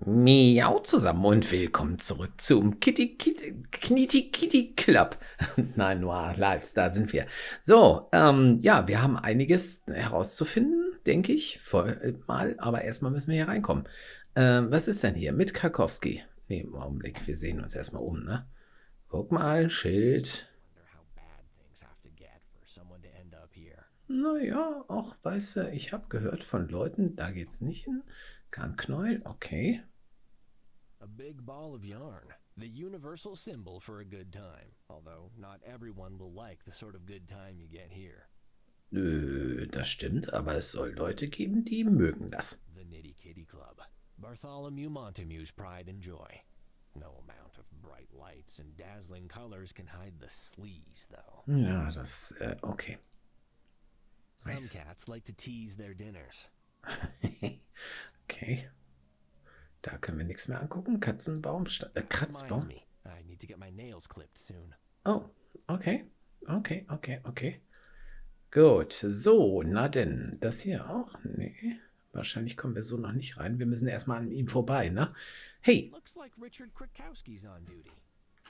Miau zusammen und willkommen zurück zum Knitty Kitty Club. Nein, Noir, Lives, da sind wir. So, ja, wir haben einiges herauszufinden, denke ich, mal, aber erstmal müssen wir hier reinkommen. Was ist denn hier? Mit Karkowski. Nee, im Augenblick, wir sehen uns erstmal um, ne? Guck mal, Schild. Naja, auch, weißt du, ich habe gehört von Leuten, da geht's nicht hin. Knäuel, okay. A big ball of yarn, the universal symbol for a good time. Although not everyone will like the sort of good time you get here. Nö, das stimmt, aber es soll Leute geben, die mögen das. The Knitty Kitty Club. Bartholomew Montague's pride and joy. No amount of bright lights and dazzling colors can hide the sleaze, though. Ja, das, okay. Some cats like to tease their dinners. Okay. Da können wir nichts mehr angucken. Katzenbaum, Kratzbaum. I need to get my nails clipped soon. Oh, okay. Okay. Gut, so, na denn, das hier auch? Nee, wahrscheinlich kommen wir so noch nicht rein. Wir müssen erstmal an ihm vorbei, ne? Hey! Looks like Richard Krakowski's on duty.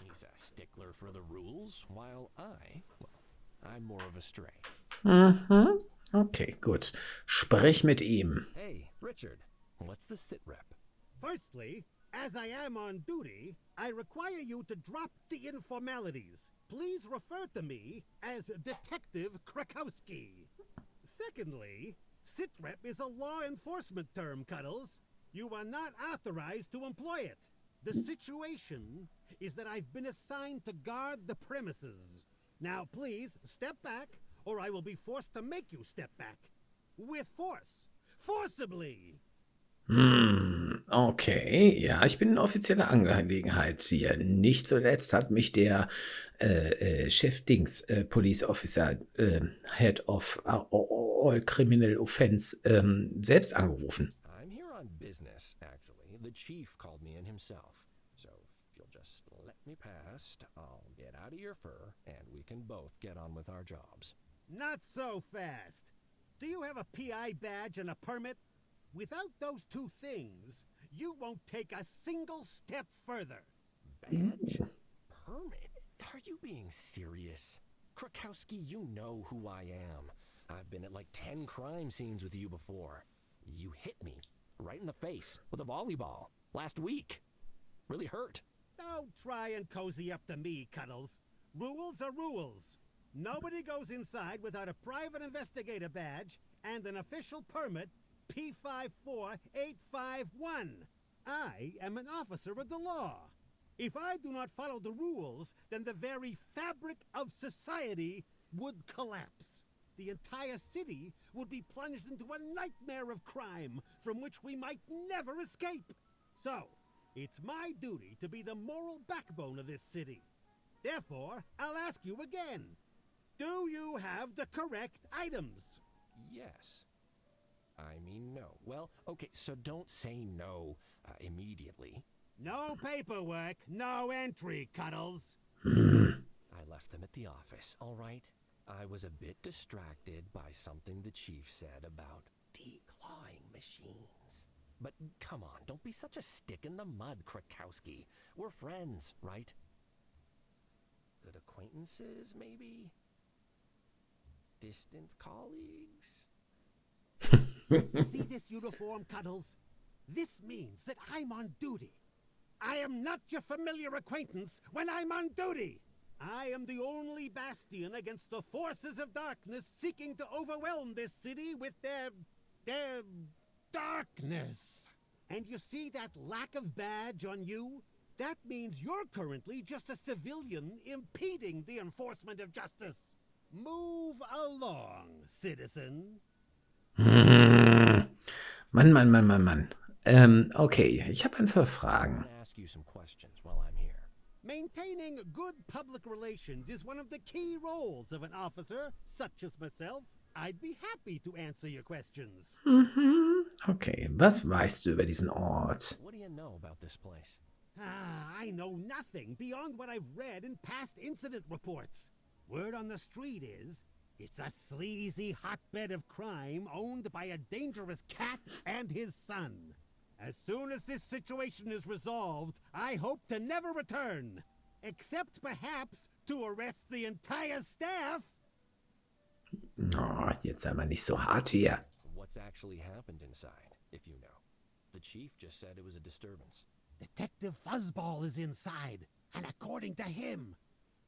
He's a stickler for the rules, while I'm more of a stray. Mhm. Okay, gut. Sprich mit ihm. Hey, Richard, what's the sit rep? Firstly, as I am on duty, I require you to drop the informalities. Please refer to me as Detective Krakowski. Secondly, sitrep is a law enforcement term, Cuddles. You are not authorized to employ it. The situation is that I've been assigned to guard the premises. Now, please, step back, or I will be forced to make you step back. With force. Forcibly. Okay, ja, ich bin in offizieller Angelegenheit hier. Nicht zuletzt hat mich der Chef-Dings, Police Officer, Head of All Criminal Offense, selbst angerufen. I'm here on business, actually. The chief called me in himself. So if you'll just let me past, I'll get out of your fur, and we can both get on with our jobs. Not so fast. Do you have a PI badge and a permit? Without those two things, you won't take a single step further. Badge? Permit? Are you being serious? Krakowski, you know who I am. I've been at like 10 crime scenes with you before. You hit me right in the face with a volleyball last week. Really hurt. Don't try and cozy up to me, Cuddles. Rules are rules. Nobody goes inside without a private investigator badge and an official permit P54851. I am an officer of the law. If I do not follow the rules, then the very fabric of society would collapse. The entire city would be plunged into a nightmare of crime from which we might never escape. So, it's my duty to be the moral backbone of this city. Therefore, I'll ask you again. Do you have the correct items? Yes. I mean, no. Well, okay, so don't say no immediately. No paperwork, no entry, Cuddles. I left them at the office, all right? I was a bit distracted by something the chief said about declawing machines. But come on, don't be such a stick in the mud, Krakowski. We're friends, right? Good acquaintances, maybe? Distant colleagues? See this uniform, Cuddles? This means that I'm on duty. I am not your familiar acquaintance when I'm on duty. I am the only bastion against the forces of darkness seeking to overwhelm this city with their darkness. And you see that lack of badge on you? That means you're currently just a civilian impeding the enforcement of justice. Move along, citizen. Mann. Okay, ich habe ein paar Fragen. Ask you some questions while I'm here. Maintaining good public relations is one of the key roles of an officer such as myself. I'd be happy to answer your questions. Okay, was weißt du über diesen Ort? What do you know about this place? I know nothing beyond what I've read in past incident reports. Word on the street is, it's a sleazy hotbed of crime owned by a dangerous cat and his son. As soon as this situation is resolved, I hope to never return. Except perhaps to arrest the entire staff. Oh, jetzt sei mal nicht so hart hier. What's actually happened inside, if you know? The chief just said it was a disturbance. Detective Fuzzball is inside, and according to him,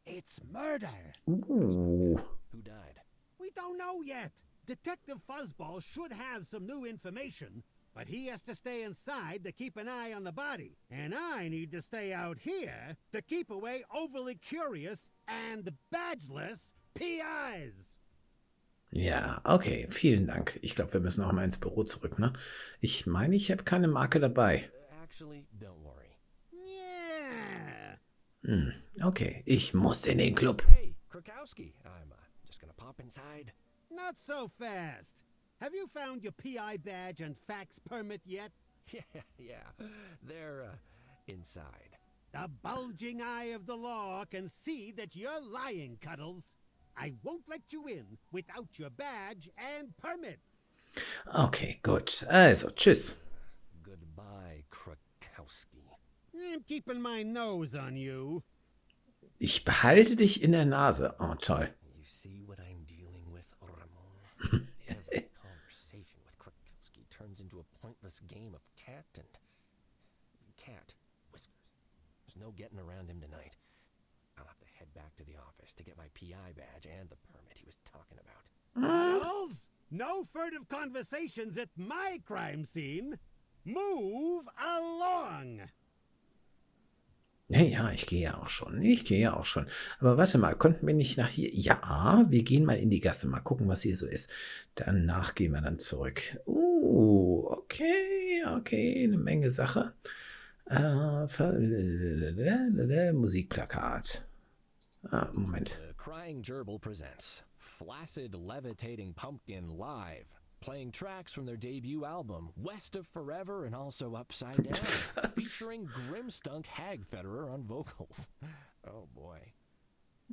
it's murder. Ooh. Who died? We don't know yet. Detective Fuzzball should have some new information, but he has to stay inside to keep an eye on the body. And I need to stay out here to keep away overly curious and badgeless PIs. Ja, okay, vielen Dank. Ich glaube, wir müssen auch mal ins Büro zurück, ne? Ich meine, ich habe keine Marke dabei. Actually, don't worry. Yeah. Okay, ich muss in den Club. Hey, Krakowski, I'm just gonna pop inside. Not so fast. Have you found your PI badge and fax permit yet? Yeah, they're inside. The bulging eye of the law can see that you're lying, Cuddles. I won't let you in without your badge and permit. Okay, gut. Also, tschüss. Goodbye, Krakowski. I'm keeping my nose on you. Ich behalte dich in der Nase. Oh, toll. You see what I'm dealing with, Ramon? Every conversation with Krakowski turns into a pointless game of cat and cat whiskers. There's no getting around him tonight. I'll have to head back to the office to get my PI badge and the permit he was talking about. Cuddles, no furtive conversations at my crime scene. Move along. Ja, ich gehe ja auch schon. Ich gehe ja auch schon. Aber warte mal, konnten wir nicht nach hier? Ja, wir gehen mal in die Gasse. Mal gucken, was hier so ist. Danach gehen wir dann zurück. Okay, eine Menge Sache. Musikplakat. Moment. Crying Gerbil presents Flaccid Levitating Pumpkin Live, playing tracks from their debut album, West of Forever and also Upside Down, featuring Grimstunk Hagfederer on vocals. Oh boy.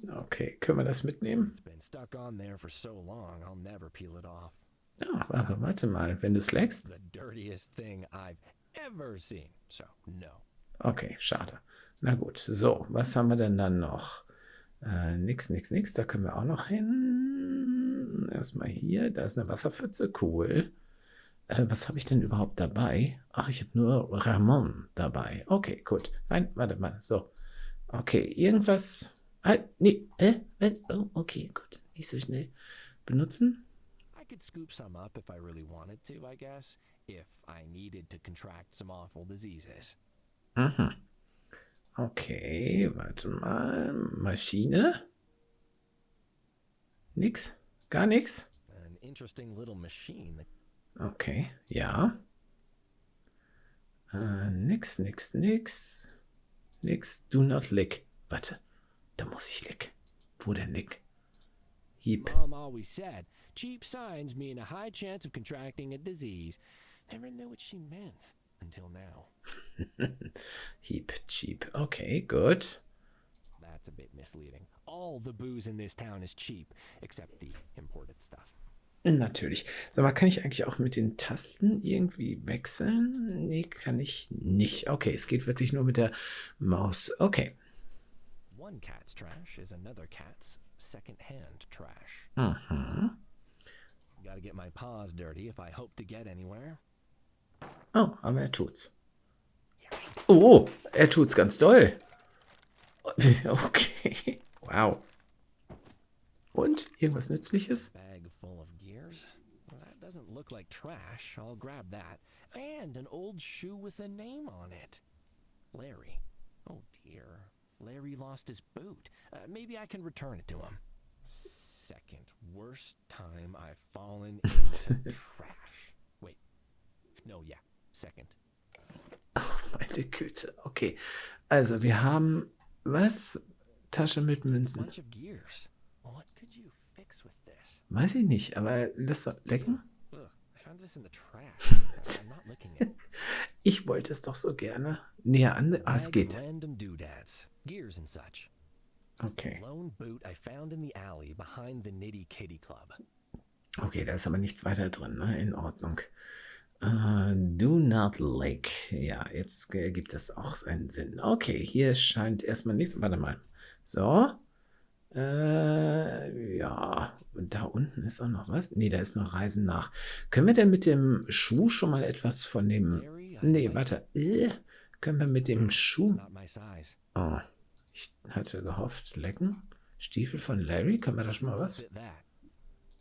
Okay, können wir das mitnehmen? It's been stuck on there for so long, I'll never peel it off. Ja, warte mal, wenn du es leckst. The dirtiest thing I've ever seen, so no. Okay, schade. Na gut, so, was haben wir denn dann noch? Nix, da können wir auch noch hin. Erstmal hier, da ist eine Wasserpfütze, cool. Was habe ich denn überhaupt dabei? Ach, ich habe nur Ramon dabei. Okay, gut. Nein, warte mal, so. Okay, irgendwas. Nee, oh, okay, gut. Nicht so schnell benutzen. I could scoop some up if I really wanted to, I guess, if I needed to contract some awful diseases. Mhm. Okay, warte mal. Maschine? Nix? Gar nix? An interesting little machine that Okay, ja. Nix. Do not lick. Warte, da muss ich lick. Wo denn lick? Hieb. Mom always said, cheap signs mean a high chance of contracting a disease. Never knew what she meant until now. Hieb, cheap. Okay, gut. That's a bit misleading. All the booze in this town is cheap, except the imported stuff. Natürlich. Sag mal, kann ich eigentlich auch mit den Tasten irgendwie wechseln? Nee, kann ich nicht. Okay, es geht wirklich nur mit der Maus. Okay. One cat's trash is another cat's second-hand trash. Mhm. Gotta get my paws dirty if I hope to get anywhere. Oh, aber er tut's. Oh, er tut's ganz doll. Okay. Wow. Und? Irgendwas Nützliches? Bag full of gears? Well, that doesn't look like trash. I'll grab that. And an old shoe with a name on it. Larry. Oh dear. Larry lost his boot. Maybe I can return it to him. Second worst time I've fallen into trash. Wait. No, yeah. Second. Ach, meine Güte. Okay. Also, wir haben was? Tasche mit Just a Münzen. bunch of gears. What could you fix with this? Weiß ich nicht, aber lass doch lecken. Ugh, I found this in the trash. I'm not licking it. Ich wollte es doch so gerne näher an. Ah, es Bag of geht. Random doodads, gears and such. Okay. Lone boot I found in the alley behind the Knitty Kitty Club. Okay, da ist aber nichts weiter drin, ne? In Ordnung. Do not lick. Ja, jetzt gibt es auch einen Sinn. Okay, hier scheint erstmal nichts. Warte mal. So. Ja. Und da unten ist auch noch was. Nee, da ist noch Reisen nach. Können wir denn mit dem Schuh schon mal etwas von dem... Nee, warte. Können wir mit dem Schuh... Oh, ich hatte gehofft, lecken. Stiefel von Larry, können wir da schon mal was?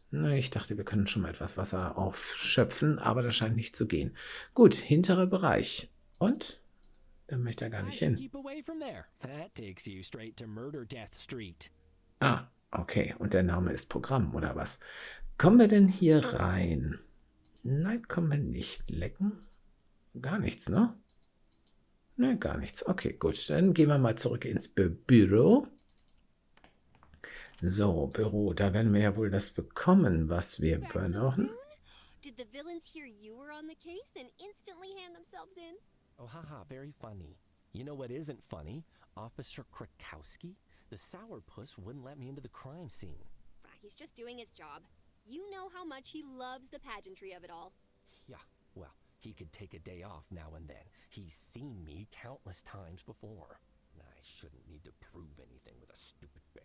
Na, ich dachte, wir können schon mal etwas Wasser aufschöpfen, aber das scheint nicht zu gehen. Gut, hinterer Bereich. Und? Da möchte er gar nicht hin. Ah, okay. Und der Name ist Programm, oder was? Kommen wir denn hier rein? Nein, kommen wir nicht. Lecken? Gar nichts, ne? Ne, gar nichts. Okay, gut. Dann gehen wir mal zurück ins Büro. So, Büro, da werden wir ja wohl das bekommen, was wir brauchen. Did the villains hear you were on the case and instantly hand themselves in? Oh, haha, very funny. You know what isn't funny? Officer Krakowski? The sourpuss wouldn't let me into the crime scene. He's just doing his job. You know how much he loves the pageantry of it all. Yeah, well, he could take a day off now and then. He's seen me countless times before. I shouldn't need to prove anything with a stupid badge.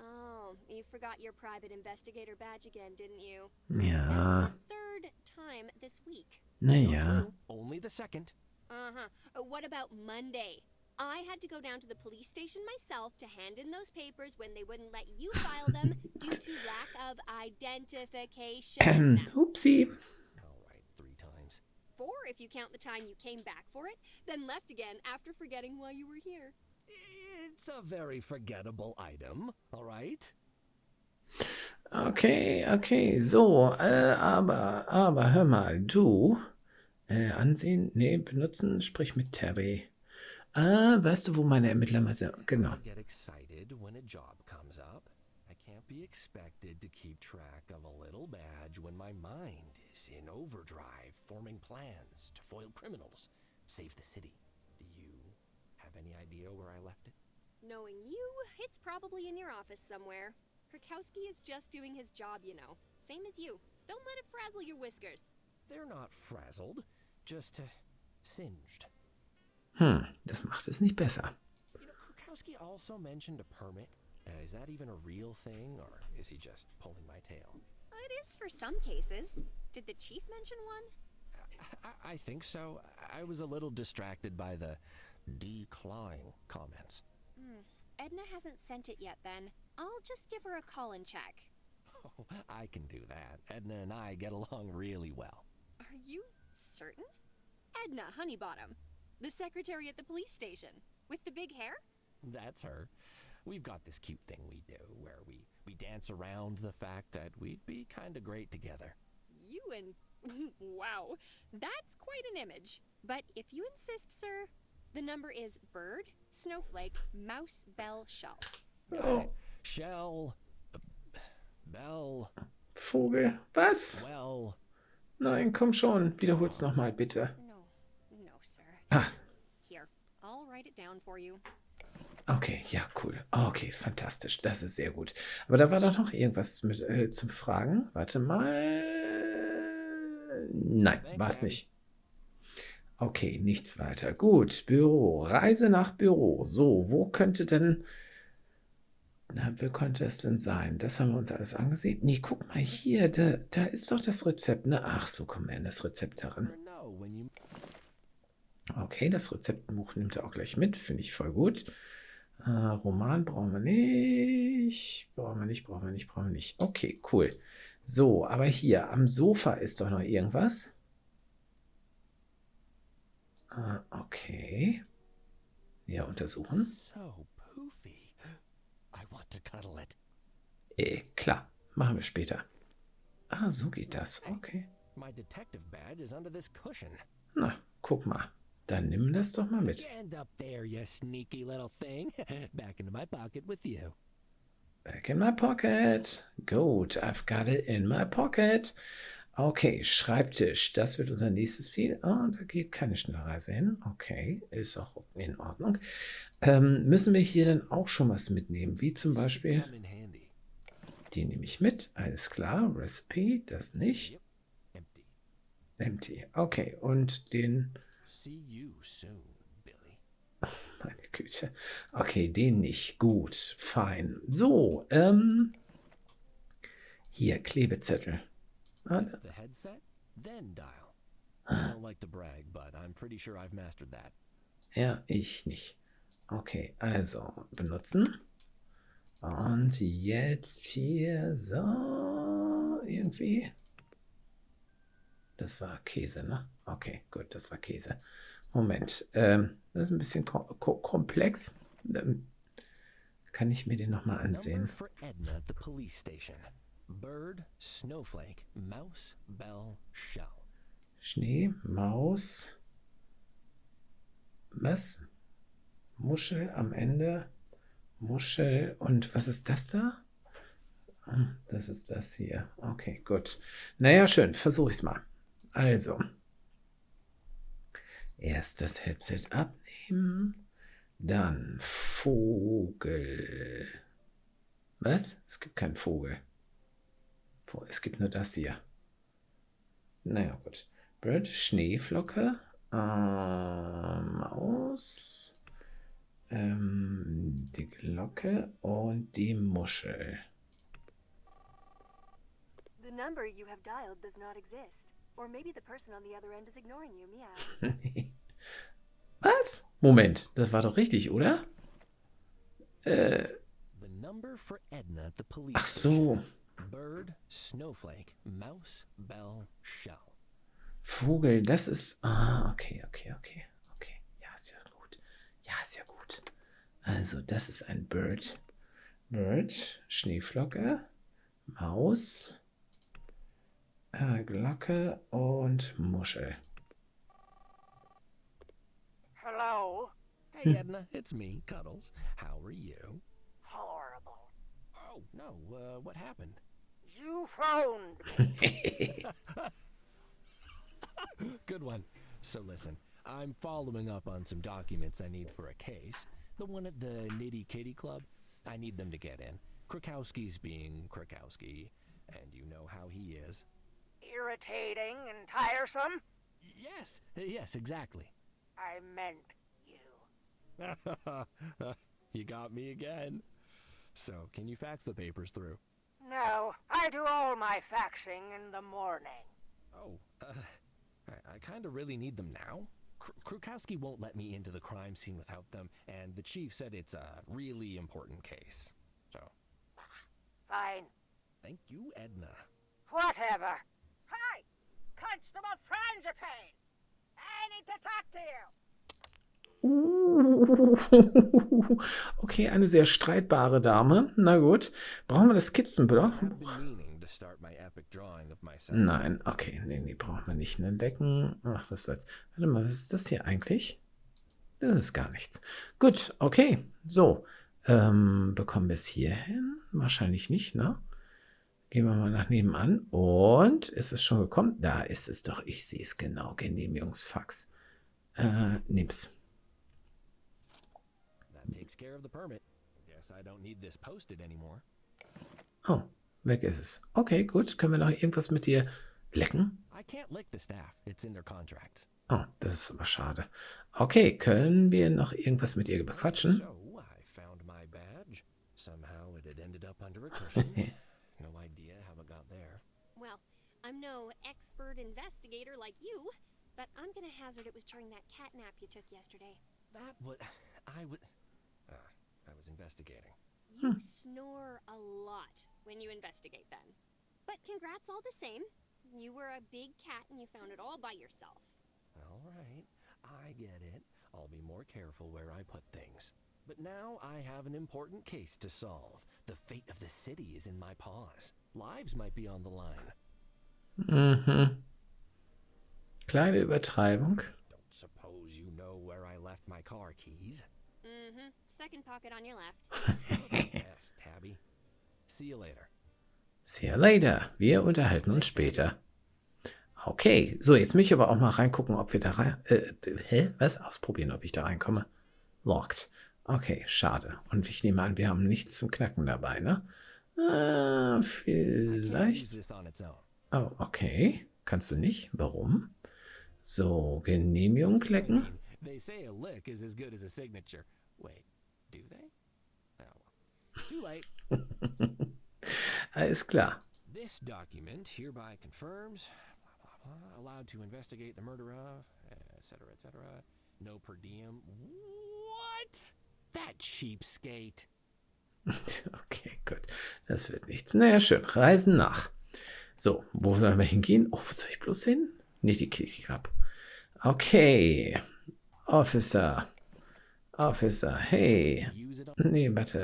Oh, you forgot your private investigator badge again, didn't you? Ja. That's the third time this week. Naja. Only the second. What about Monday? I had to go down to the police station myself to hand in those papers when they wouldn't let you file them due to lack of identification. Oopsie. All right, 3 times. 4 if you count the time you came back for it, then left again after forgetting why you were here. It's a very forgettable item, all right? Okay, so, aber hör mal, du, ansehen, nee, benutzen, sprich mit Tabby. Weißt du, wo meine Ermittler mal sind? Genau. I get excited when a job comes up. I can't be expected to keep track of a little badge when my mind is in overdrive, forming plans to foil criminals, save the city. Do you have any idea where I left it? Knowing you, it's probably in your office somewhere. Krakowski is just doing his job, you know. Same as you. Don't let it frazzle your whiskers. They're not frazzled, just singed. Das macht es nicht besser. You know, Krakowski also mentioned a permit. Is that even a real thing, or is he just pulling my tail? It is for some cases. Did the chief mention one? I think so. I was a little distracted by the decline comments. Edna hasn't sent it yet then. I'll just give her a call and check. Oh, I can do that. Edna and I get along really well. Are you certain? Edna Honeybottom, the secretary at the police station, with the big hair? That's her. We've got this cute thing we do where we dance around the fact that we'd be kind of great together. You and... wow, that's quite an image. But if you insist, sir, the number is bird, snowflake, mouse, bell, shell. Oh. Shell, bell, Vogel, was? well. Nein, komm schon, wiederhol's nochmal, bitte. No, sir. Ah, Here, I'll write it down for you. okay, ja, cool. Okay, fantastisch, das ist sehr gut. Aber da war doch noch irgendwas mit zum Fragen. Warte mal. Nein, war es nicht. Okay, nichts weiter. Gut, Büro. Reise nach Büro. So, wo könnte denn... Na, wo könnte es denn sein? Das haben wir uns alles angesehen. Nee, guck mal hier, da ist doch das Rezept, ne? Ach, so kommen wir an das Rezept heran. Okay, das Rezeptbuch nimmt er auch gleich mit. Finde ich voll gut. Roman brauchen wir nicht. Brauchen wir nicht. Okay, cool. So, aber hier am Sofa ist doch noch irgendwas. Okay. Ja, untersuchen. So poofy. I want to cuddle it. Klar. Machen wir später. Ah, so geht das. Okay. My detective badge is under this cushion. Na, guck mal. Dann nimm das doch mal mit. Stand up there, you sneaky little thing. Back into my pocket with you. Back in my pocket. Gut, I've got it in my pocket. Okay, Schreibtisch. Das wird unser nächstes Ziel. Ah, da geht keine Schnellreise hin. Okay, ist auch in Ordnung. Müssen wir hier dann auch schon was mitnehmen? Wie zum Beispiel... Come in handy. Die nehme ich mit. Alles klar. Recipe, das nicht. Empty. Empty. Okay, und den... See you soon, Billy. Meine Güte. Okay, den nicht. Gut, fein. So, hier, Klebezettel. Get the headset, then dial. I don't like to brag, but I'm pretty sure I've mastered that. Ja, ich nicht. Okay, also benutzen. Und jetzt hier so irgendwie. Das war Käse, ne? Okay, gut, das war Käse. Moment, das ist ein bisschen komplex. Kann ich mir den nochmal ansehen? Number for Edna at the police station. Bird, snowflake, mouse, bell, shell. Schnee, Maus. Was? Muschel am Ende. Muschel und was ist das da? Das ist das hier. Okay, gut. Naja, schön. Versuche ich es mal. Also. Erst das Headset abnehmen. Dann Vogel. Was? Es gibt keinen Vogel. Es gibt nur das hier. Naja, gut. Bird, Schneeflocke. Maus. Die Glocke und die Muschel. The number you have dialed does not exist. Or maybe the person on the other end is ignoring you, meow. Was? Moment, das war doch richtig, oder? The number for Edna at the police Ach so. station. Bird, snowflake, mouse, bell, shell. Vogel, das ist... Ah, okay. Ja, ist ja gut. Ja, ist ja gut. Also, das ist ein Bird. Bird, Schneeflocke, Maus, Glocke und Muschel. Hello? Hey, Edna, it's me, Cuddles. How are you? Horrible. Oh, no, what happened? You phoned. Good one. So listen, I'm following up on some documents I need for a case. The one at the Knitty Kitty Club. I need them to get in. Krakowski's being Krakowski, and you know how he is. Irritating and tiresome? Yes, exactly. I meant you. You got me again. So, can you fax the papers through? No, I do all my faxing in the morning. Oh, I kind of really need them now. Krukowski won't let me into the crime scene without them, and the chief said it's a really important case. So, Fine. thank you, Edna. Whatever. Hi! Constable Frangipane! I need to talk to you. Okay, eine sehr streitbare Dame. Na gut. Brauchen wir das Skizzenbuch? I've been meaning to start my epic drawing of myself. Nein, okay. Nee, brauchen wir nicht. Ne Decken. Ach, was soll's. Warte mal, was ist das hier eigentlich? Das ist gar nichts. Gut, okay. So. Bekommen wir es hier hin? Wahrscheinlich nicht, ne? Gehen wir mal nach nebenan. Und ist es schon gekommen? Da ist es doch. Ich sehe es genau. Genehmigungsfax. Nimm's. That takes care of the permit. Guess I don't need this posted anymore. Oh, weg ist es. Okay, gut. Können wir noch irgendwas mit dir lecken? I can't lick the staff. It's in their contracts. Oh, das ist aber schade. Okay, können wir noch irgendwas mit ihr bequatschen? So, I found my badge. Somehow it had ended up under a cushion. No idea how it got there. Well, I'm no expert investigator like you, but I'm gonna hazard it was during that cat nap you took yesterday. That was... I was investigating. You snore a lot when you investigate then. But congrats all the same. You were a big cat and you found it all by yourself. All right, I get it. I'll be more careful where I put things. But now I have an important case to solve. The fate of the city is in my paws. Lives might be on the line. Mhm. Kleine Übertreibung. Don't suppose you know where I left my car keys? Mm-hmm. Second pocket on your left. Yes, Tabby. See you later. See you later. Wir unterhalten uns später. Okay, so, jetzt möchte ich aber auch mal reingucken, ob wir da rein... Was? Ausprobieren, ob ich da reinkomme. Locked. Okay, schade. Und ich nehme an, wir haben nichts zum Knacken dabei, ne? I can't use Vielleicht... this on its own. Oh, okay. Kannst du nicht? Warum? So, Genehmigung klicken. They say a lick is as good as a signature. Wait, do they? Oh, well. Too late. Alles klar. This document hereby confirms, blah, blah, blah, allowed to investigate the murder of, etc., etc., no per diem. What? That cheapskate. Okay, gut. Das wird nichts. Naja, schön. Reisen nach. So, wo sollen wir hingehen? Oh, wo soll ich bloß hin? Knitty Kitty Club. Okay. Officer. Officer, hey. Use it on. Nee, warte.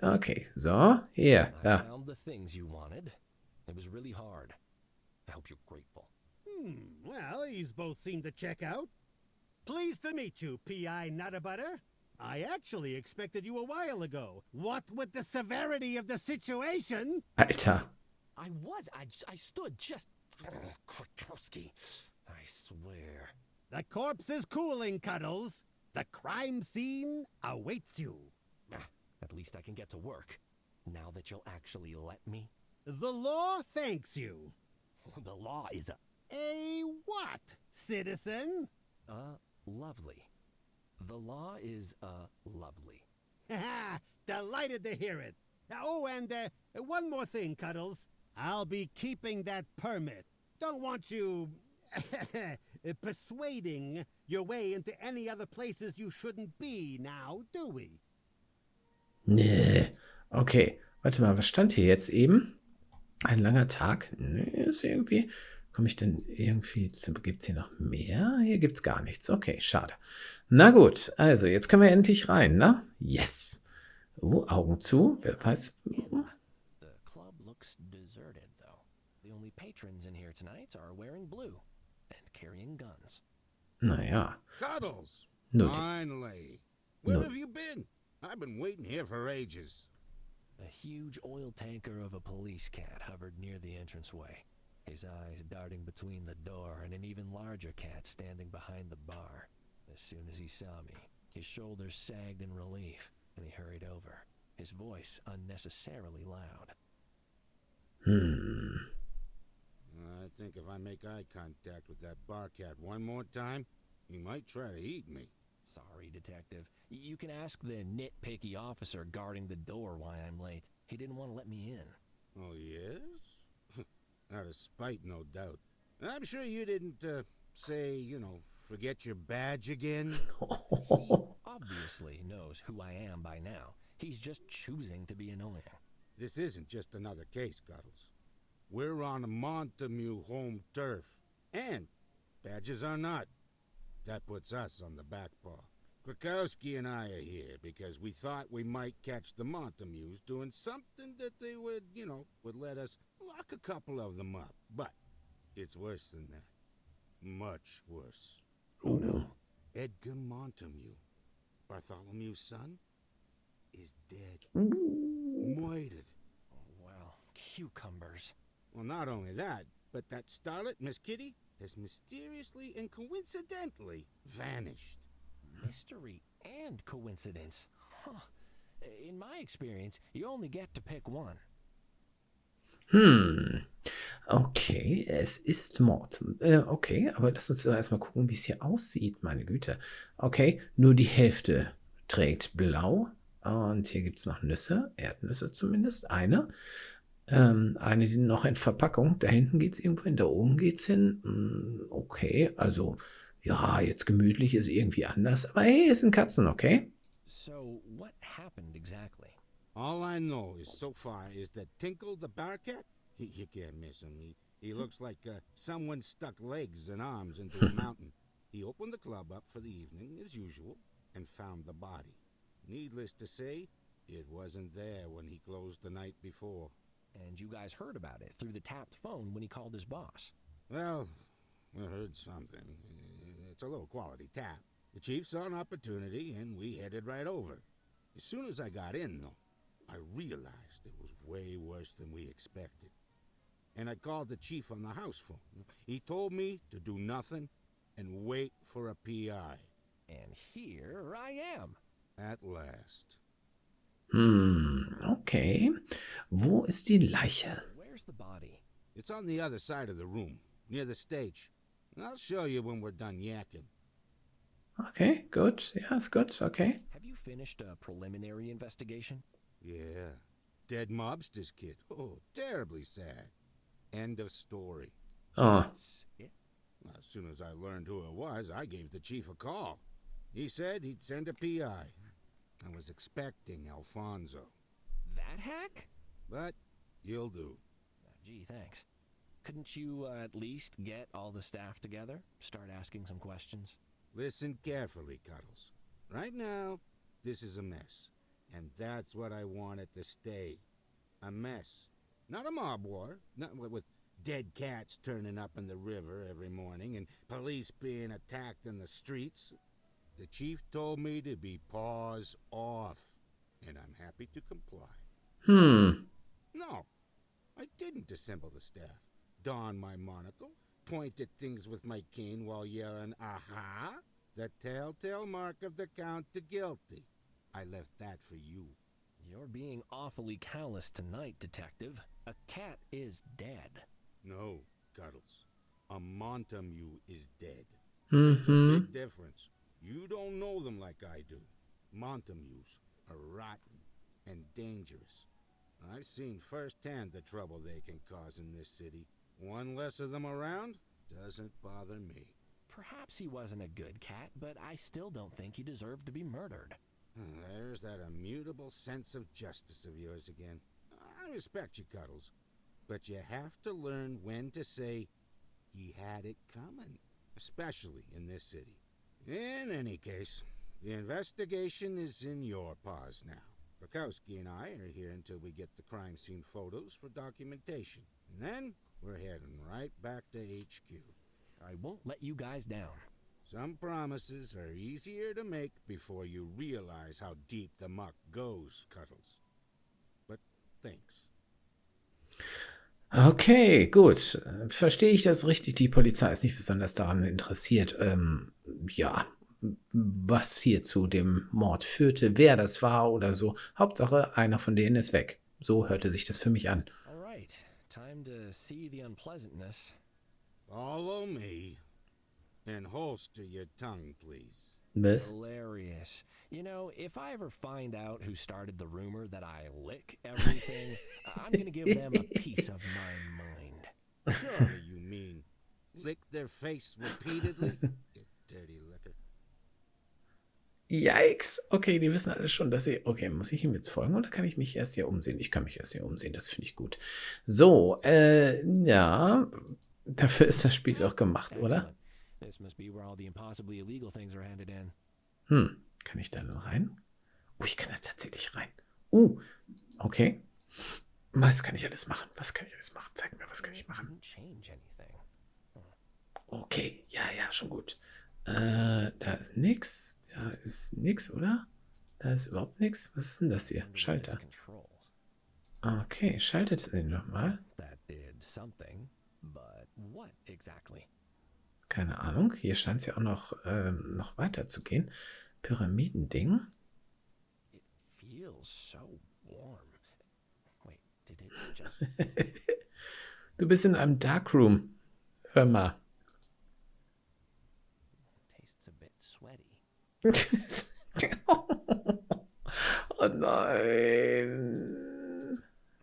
Okay, so, hier, I ja. found the things you wanted. It was really hard. I hope you're grateful. Well, these both seem to check out. Pleased to meet you, P.I. Nutterbutter. I actually expected you a while ago. What with the severity of the situation? Alter. I stood just. Krakowski. I swear. The corpse is cooling, Cuddles. The crime scene awaits you. At least I can get to work. Now that you'll actually let me. The law thanks you. The law is A what, citizen? lovely. The law is, lovely. Delighted to hear it. Oh, and one more thing, Cuddles. I'll be keeping that permit. Don't want you persuading your way into any other places you shouldn't be now, do we? Nee. Okay, warte mal, was stand hier jetzt eben? Ein langer Tag? Nee, ist irgendwie... Komme ich denn irgendwie... Gibt es hier noch mehr? Hier gibt es gar nichts. Okay, schade. Na gut, also jetzt können wir endlich rein, ne? Yes. Augen zu. Wer weiß... The club looks deserted, though. The only patrons in here tonight are wearing blue and carrying guns. Naja. Cuddles! Nutty. Finally! Where Nut- have you been? I've been waiting here for ages. A huge oil tanker of a police cat hovered near the entranceway, his eyes darting between the door and an even larger cat standing behind the bar. As soon as he saw me, his shoulders sagged in relief, and he hurried over, his voice unnecessarily loud. I think if I make eye contact with that bar cat one more time, he might try to eat me. Sorry, Detective. You can ask the nitpicky officer guarding the door why I'm late. He didn't want to let me in. Oh, yes? Out of spite, no doubt. I'm sure you didn't, say, forget your badge again. He obviously knows who I am by now. He's just choosing to be annoying. This isn't just another case, Cuddles. We're on a Montague home turf. And badges are not. That puts us on the back paw. Krakowski and I are here because we thought we might catch the Montagues doing something that they would, would let us lock a couple of them up. But it's worse than that. Much worse. Oh no. Edgar Montague, Bartholomew's son, is dead. Murdered. Well, cucumbers. Well, not only that, but that starlet, Miss Kitty, has mysteriously and coincidentally vanished. Mystery and coincidence. Huh. In my experience, you only get to pick one. Okay, es ist Mord. Okay, aber lass uns erstmal gucken, wie es hier aussieht. Meine Güte. Okay, nur die Hälfte trägt blau. Und hier gibt es noch Nüsse, Erdnüsse zumindest. Eine, die noch in Verpackung. Da hinten geht es irgendwo hin, da oben geht es hin. Okay, also, ja, jetzt gemütlich ist irgendwie anders. Aber hey, es sind Katzen, okay? So, what happened exactly? All I know is so far is that Tinkle the Barcat, you can't miss him. He looks like someone stuck legs and arms into a mountain. He opened the club up for the evening, as usual, and found the body. Needless to say, it wasn't there when he closed the night before. And you guys heard about it through the tapped phone when he called his boss. Well, I heard something. It's a low-quality tap. The chief saw an opportunity, and we headed right over. As soon as I got in, though, I realized it was way worse than we expected. And I called the chief on the house phone. He told me to do nothing and wait for a PI. And here I am. At last. Okay. Wo ist die Leiche? Where's the body? It's on the other side of the room, near the stage. I'll show you when we're done yakking. Okay, gut. Ja, ist gut. Okay. Have you finished a preliminary investigation? Yeah. Dead mobster's kid. Oh, terribly sad. End of story. Oh. That's it? As soon as I learned who it was, I gave the chief a call. He said he'd send a PI. I was expecting Alfonso. That hack? But you'll do. Gee, thanks. Couldn't you at least get all the staff together? Start asking some questions? Listen carefully, Cuddles. Right now, this is a mess. And that's what I want it to stay. A mess. Not a mob war. Not with dead cats turning up in the river every morning and police being attacked in the streets. The chief told me to be paws off. And I'm happy to comply. No, I didn't dissemble the staff, don my monocle, point at things with my cane while yelling, aha, the telltale mark of the count to guilty. I left that for you. You're being awfully callous tonight, Detective. A cat is dead. No, Cuddles. A Montague is dead. There's a big difference. You don't know them like I do. Montagues are rotten and dangerous. I've seen firsthand the trouble they can cause in this city. One less of them around doesn't bother me. Perhaps he wasn't a good cat, but I still don't think he deserved to be murdered. There's that immutable sense of justice of yours again. I respect you, Cuddles, but you have to learn when to say, he had it coming, especially in this city. In any case, the investigation is in your paws now. Bukowski and I are here until we get the crime scene photos for documentation. And then we're heading right back to HQ. I won't let you guys down. Some promises are easier to make before you realize how deep the muck goes, Cuddles. But thanks. Okay, gut. Verstehe ich das richtig? Die Polizei ist nicht besonders daran interessiert, ja, was hier zu dem Mord führte, wer das war oder so. Hauptsache, einer von denen ist weg. So hörte sich das für mich an. All right, time to see the unpleasantness. Follow me. And holster your tongue, please. Was? Hilarious. You know, if I ever find out who started the rumor that I lick everything, I'm gonna give them a piece of my mind. Surely you mean lick their face repeatedly? You dirty licker. Yikes. Okay, die wissen alle schon, dass sie... Okay, muss ich ihm jetzt folgen oder kann ich mich erst hier umsehen? Ich kann mich erst hier umsehen, das finde ich gut. So, ja, dafür ist das Spiel doch gemacht, oder? This must be where all the impossibly illegal things are handed in. Kann ich da nur rein? Ich kann da tatsächlich rein. Okay. Was kann ich alles machen? Was kann ich alles machen? Zeig mir, was kann ich machen? Okay, ja, schon gut. Da ist nix. Da ist nix, oder? Da ist überhaupt nichts. Was ist denn das hier? Schalter. Okay, schaltet den nochmal. That did something, but what exactly? Keine Ahnung. Hier scheint es ja auch noch weiter zu gehen. Pyramidending. It feels so warm. Wait, did it just... Du bist in einem Darkroom. Hör mal. Tastes a bit sweaty. Oh nein.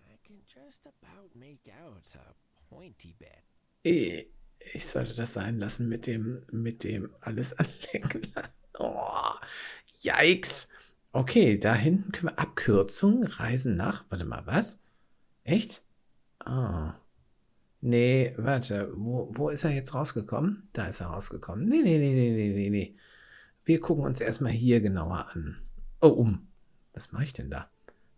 I can just about make out a pointy bit. Ich sollte das sein lassen mit dem alles anlenken. Oh, yikes. Okay, da hinten können wir Abkürzung, Reisen nach. Warte mal, was? Echt? Oh. Nee, warte. Wo ist er jetzt rausgekommen? Da ist er rausgekommen. Nee. Wir gucken uns erstmal hier genauer an. Oh, Was mache ich denn da?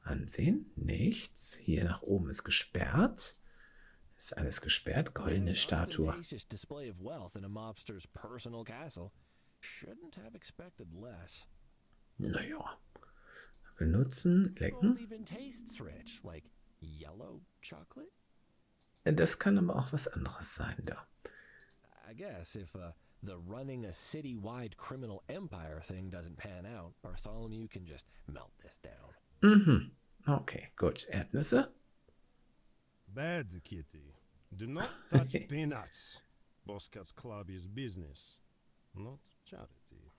Ansehen? Nichts. Hier nach oben ist gesperrt. Ist alles gesperrt? Goldene Statue. Ostentatious display of wealth in a mobster's personal castle. Shouldn't have expected less. Naja. Benutzen, lecken. Gold even tastes rich, like yellow chocolate. Das kann aber auch was anderes sein da. I guess if the running a city-wide criminal empire thing doesn't pan out, Bartholomew can just melt this down. Okay, gut. Erdnüsse? Bad, Kitty. Do not touch peanuts. Boss Cat's Club is business, not charity.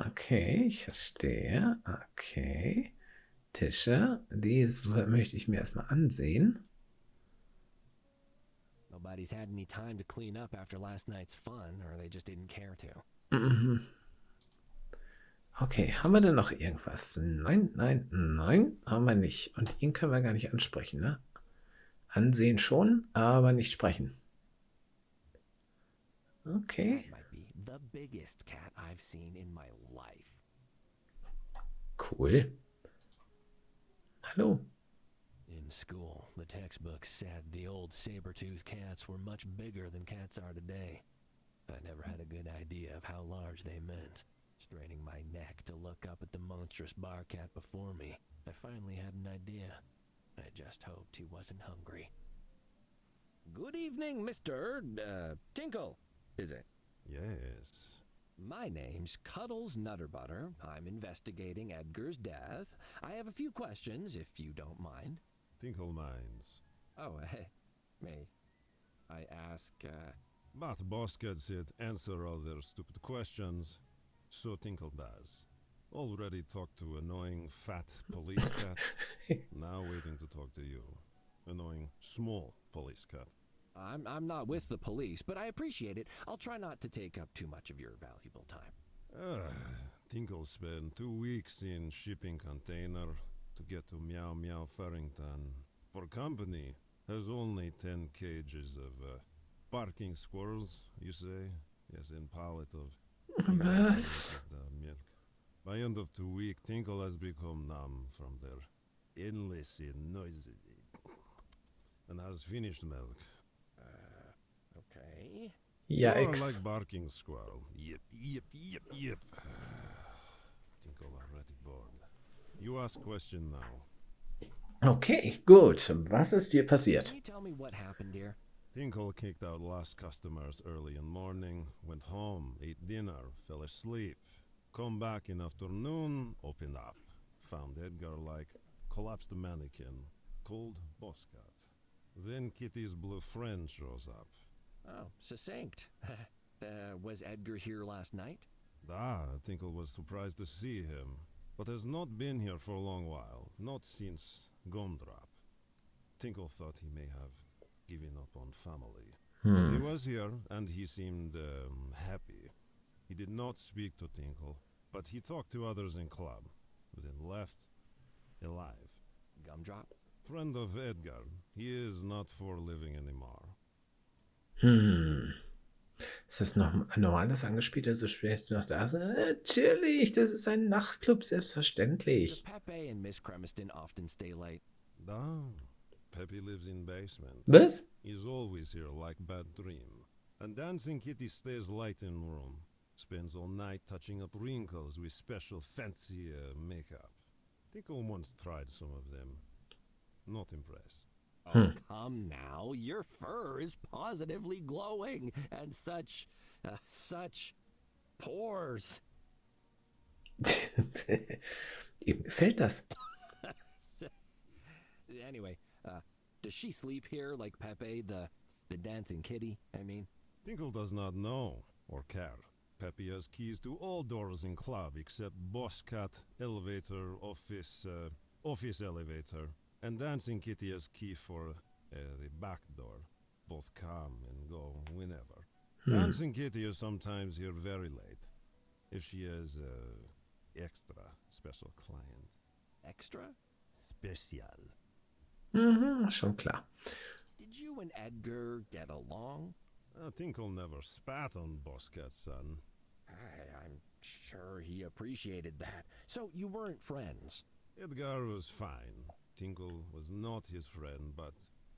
Okay, ich verstehe. Okay. Tische, die möchte ich mir erstmal ansehen. Nobody's had any time to clean up after last night's fun, or they just didn't care to. Mhm. Okay, haben wir denn noch irgendwas? Nein, nein, nein, haben wir nicht. Und ihn können wir gar nicht ansprechen, ne? Ansehen schon, aber nicht sprechen. Okay. That might be the biggest cat I've seen in my life. Cool. Hallo. In school, the textbooks said the old saber-toothed cats were much bigger than cats are today. I never had a good idea of how large they meant. Straining my neck to look up at the monstrous bar cat before me, I finally had an idea. I just hoped he wasn't hungry. Good evening, Mr. Tinkle, is it? Yes. My name's Cuddles Nutterbutter. I'm investigating Edgar's death. I have a few questions, if you don't mind. Tinkle minds. Oh, may I ask, But Boss Cat said answer all their stupid questions, so Tinkle does. Already talked to annoying fat police cat. Now waiting to talk to you. Annoying small police cat. I'm not with the police, but I appreciate it. I'll try not to take up too much of your valuable time. Tinkle spent 2 weeks in shipping container to get to Meow Meow Furrington. For company, has only 10 cages of barking squirrels, you say? Yes, in pallet of Was? milk. By end of 2 weeks, Tinkle has become numb from their endless noise and has finished milk. Okay. Ja, Or Ex. like barking squirrel. Yip, yip, yip, yip. Tinkle already bored. You ask question now. Okay, gut. Was ist dir passiert? Can you tell me what happened here? Tinkle kicked out last customers early in morning, went home, ate dinner, fell asleep. Come back in afternoon, opened up. Found Edgar like collapsed mannequin, cold boss cat. Then Kitty's blue friend shows up. Oh, succinct. Was Edgar here last night? Tinkle was surprised to see him, but has not been here for a long while, not since Gumdrop. Tinkle thought he may have given up on family. But he was here, and he seemed happy. He did not speak to Tinkle, but he talked to others in club, then left alive. Gumdrop? Friend of Edgar. He is not for living anymore. Ist das noch normal, dass Angespielter so spät noch da sind? Natürlich, das ist ein Nachtclub, Do selbstverständlich. Pepe and Miss Cremiston often stay late? Peppy lives in basement. Was? He's always here like bad dream. And Dancing Kitty stays late in room. Spends all night touching up wrinkles with special fancy makeup. Tinkle once tried some of them. Not impressed. Oh, come now. Your fur is positively glowing. And such pores. Ihm gefällt das. Anyway, does she sleep here like Pepe, the dancing kitty, I mean? Tinkle does not know or care. Peppy has keys to all doors in club except Boss Cat, elevator, office elevator. And Dancing Kitty has key for the back door. Both come and go whenever. Dancing Kitty is sometimes here very late. If she has extra special client. Extra? Special. Schon klar. Did you and Edgar get along? Tinkle never spat on Boss Cat's son. I'm sure he appreciated that. So you weren't friends? Edgar was fine. Tinkle was not his friend, but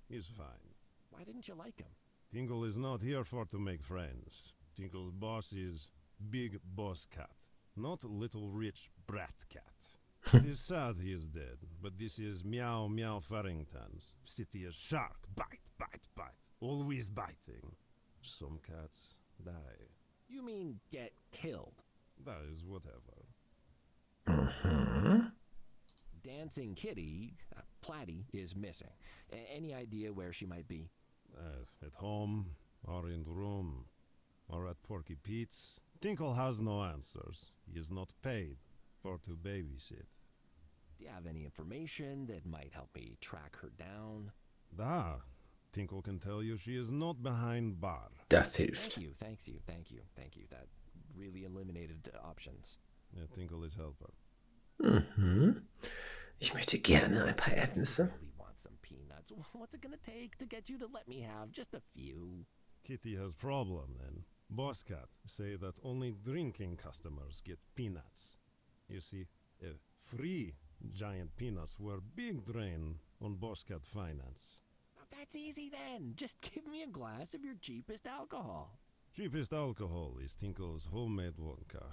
he's fine. Why didn't you like him? Tinkle is not here for to make friends. Tinkle's boss is Big Boss Cat, not little rich brat cat. It is sad he is dead, but this is Meow Meow Furrington's. City is shark, bite, bite, bite, always biting. Some cats die. You mean get killed? That is whatever. Dancing Kitty, Platty, is missing. Any idea where she might be? At home, or in room, or at Porky Pete's, Tinkle has no answers. He is not paid for to babysit. Do you have any information that might help me track her down? Tinkle can tell you she is not behind bar. Das hilft. Thank you. That really eliminated options. Yeah, Tinkle is helper. Mhm. Ich möchte gerne ein paar Erdnüsse. Really want some peanuts. What's it gonna take to get you to let me have just a few? Kitty has problem then. Boss Cat say that only drinking customers get peanuts. You see, free giant peanuts were big drain on Boss Cat finance. That's easy then. Just give me a glass of your cheapest alcohol. Cheapest alcohol is Tinkle's homemade vodka,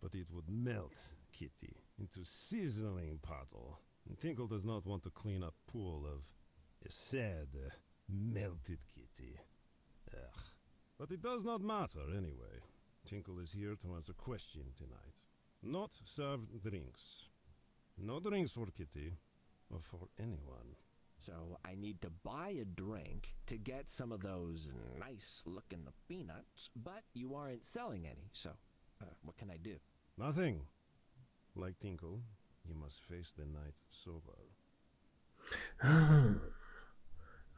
but it would melt Kitty into sizzling puddle. And Tinkle does not want to clean up pool of a sad, melted Kitty. Ugh. But it does not matter anyway. Tinkle is here to answer question tonight. Not serve drinks. No drinks for Kitty, or for anyone. So I need to buy a drink to get some of those nice-looking peanuts, but you aren't selling any, so what can I do? Nothing. Like Tinkle, you must face the night sober.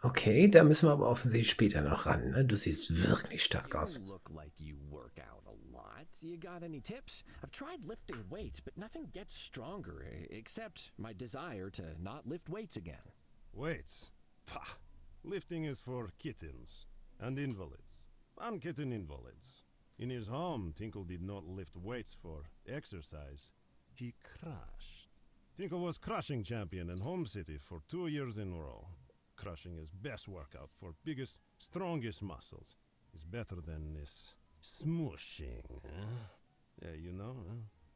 Okay, da müssen wir aber offensichtlich später noch ran. Ne? Du siehst wirklich stark aus. You look like you work out a lot. You got any tips? I've tried lifting weights, but nothing gets stronger, except my desire to not lift weights again. Weights? Pah! Lifting is for kittens and invalids. Unkitten invalids. In his home, Tinkle did not lift weights for exercise. He crushed. Tinkle was crushing champion in home city for 2 years in a row. Crushing is best workout for biggest, strongest muscles. Is better than this smooshing, Yeah, you know,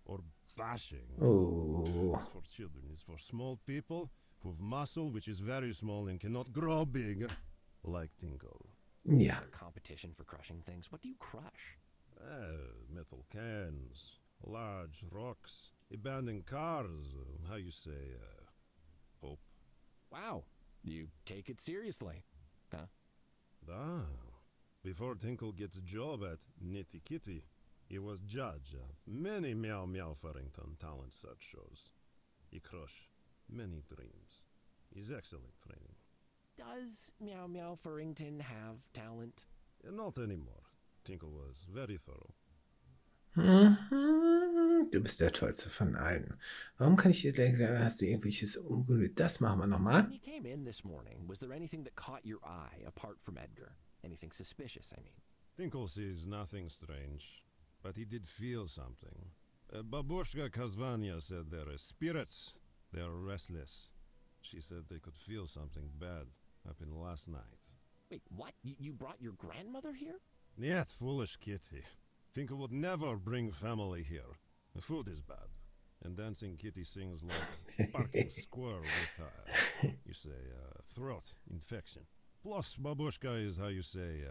or bashing. Oh. It's for children. It's for small people who've muscle which is very small and cannot grow big, like Tinkle. Ja. Is there competition for crushing things? What do you crush? Metal cans, large rocks, abandoned cars. How you say, hope. Wow, you take it seriously, huh? Before Tinkle gets a job at Knitty Kitty, he was judge of many Meow Meow Furrington talent search shows. He crushed many dreams. He's excellent training. Does Meow Meow Furrington have talent? Not anymore. Tinkle was very thorough. Mhm. Du bist der Tollste von allen. Warum kann ich dir gleich sagen, hast du irgendwelches Unglück? Das machen wir nochmal. When you came in this morning, was there anything that caught your eye apart from Edgar? Anything suspicious, I mean? Tinkle sees nothing strange, but he did feel something. Babushka Kazvania said there are spirits. They are restless. She said they could feel something bad happen last night. Wait, what? You brought your grandmother here? Yet foolish Kitty. Tinkle would never bring family here. The food is bad. And dancing Kitty sings like barking squirrel with, you say, throat infection. Plus, babushka is how you say,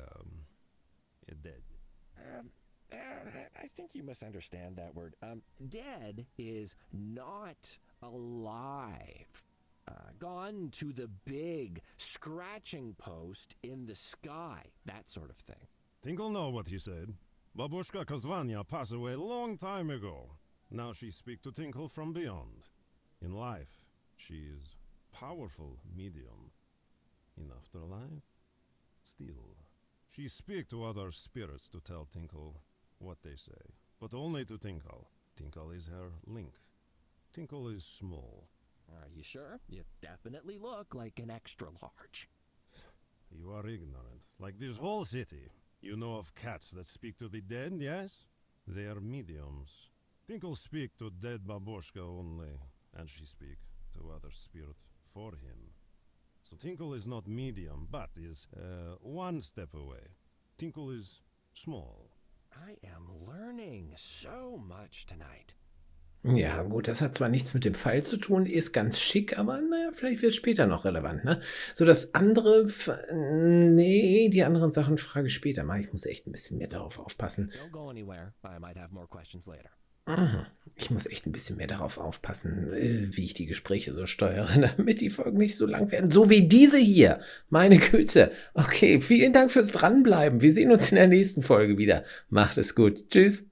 dead. I think you misunderstand that word. Dead is not alive. Gone to the big scratching post in the sky. That sort of thing. Tinkle know what he said. Babushka Kazvania passed away a long time ago. Now she speak to Tinkle from beyond. In life, she is powerful medium. In afterlife, still. She speak to other spirits to tell Tinkle what they say. But only to Tinkle. Tinkle is her link. Tinkle is small. Are you sure? You definitely look like an extra large. You are ignorant. Like this whole city. You know of cats that speak to the dead, yes? They are mediums. Tinkle speak to dead babushka only, and she speak to other spirit for him. So Tinkle is not medium, but is one step away. Tinkle is small. I am learning so much tonight. Ja, gut, das hat zwar nichts mit dem Pfeil zu tun, ist ganz schick, aber naja, vielleicht wird es später noch relevant, ne? So, das andere, nee, die anderen Sachen frage ich später mal. Ich muss echt ein bisschen mehr darauf aufpassen. Don't go anywhere. I might have more questions later. Mhm. Ich muss echt ein bisschen mehr darauf aufpassen, wie ich die Gespräche so steuere, damit die Folgen nicht so lang werden. So wie diese hier. Meine Güte. Okay, vielen Dank fürs Dranbleiben. Wir sehen uns in der nächsten Folge wieder. Macht es gut. Tschüss.